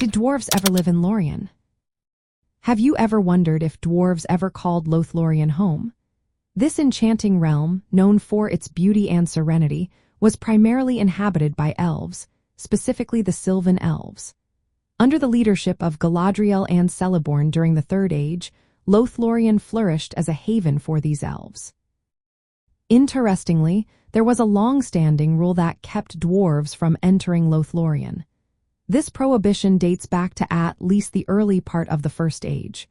Did dwarves ever live in Lorien? Have you ever wondered if dwarves ever called Lothlórien home? This enchanting realm, known for its beauty and serenity, was primarily inhabited by elves, specifically the Silvan Elves. Under the leadership of Galadriel and Celeborn during the Third Age, Lothlórien flourished as a haven for these elves. Interestingly, there was a long-standing rule that kept dwarves from entering Lothlórien. This prohibition dates back to at least the early part of the First Age.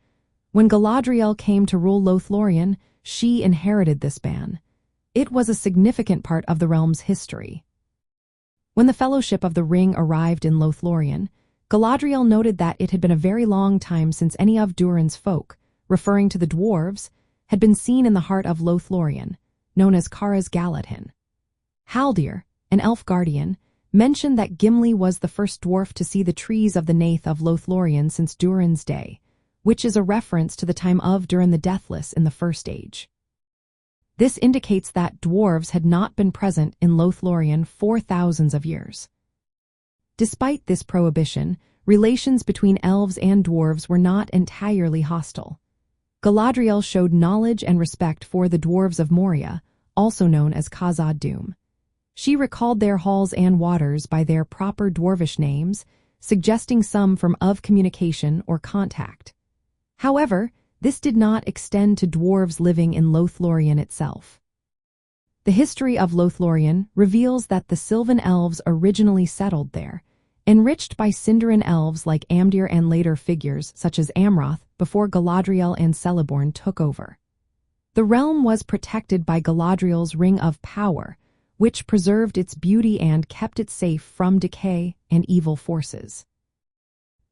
When Galadriel came to rule Lothlórien, she inherited this ban. It was a significant part of the realm's history. When the Fellowship of the Ring arrived in Lothlórien, Galadriel noted that it had been a very long time since any of Durin's folk, referring to the dwarves, had been seen in the heart of Lothlórien, known as Kara's Galadhin. Haldir, an elf guardian, mentioned that Gimli was the first dwarf to see the trees of the Nath of Lothlórien since Durin's day, which is a reference to the time of Durin the Deathless in the First Age. This indicates that dwarves had not been present in Lothlórien for thousands of years. Despite this prohibition, relations between elves and dwarves were not entirely hostile. Galadriel showed knowledge and respect for the Dwarves of Moria, also known as Khazad-dûm. She recalled their halls and waters by their proper dwarvish names, suggesting some form of communication or contact. However, this did not extend to dwarves living in Lothlórien itself. The history of Lothlórien reveals that the Silvan Elves originally settled there, enriched by Sindarin elves like Amdir and later figures such as Amroth before Galadriel and Celeborn took over. The realm was protected by Galadriel's Ring of Power, which preserved its beauty and kept it safe from decay and evil forces.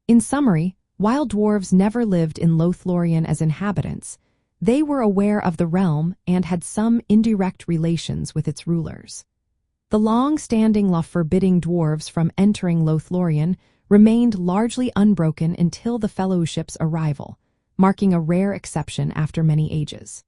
In summary, while dwarves never lived in Lothlórien as inhabitants, they were aware of the realm and had some indirect relations with its rulers. The long-standing law forbidding dwarves from entering Lothlórien remained largely unbroken until the Fellowship's arrival, marking a rare exception after many ages.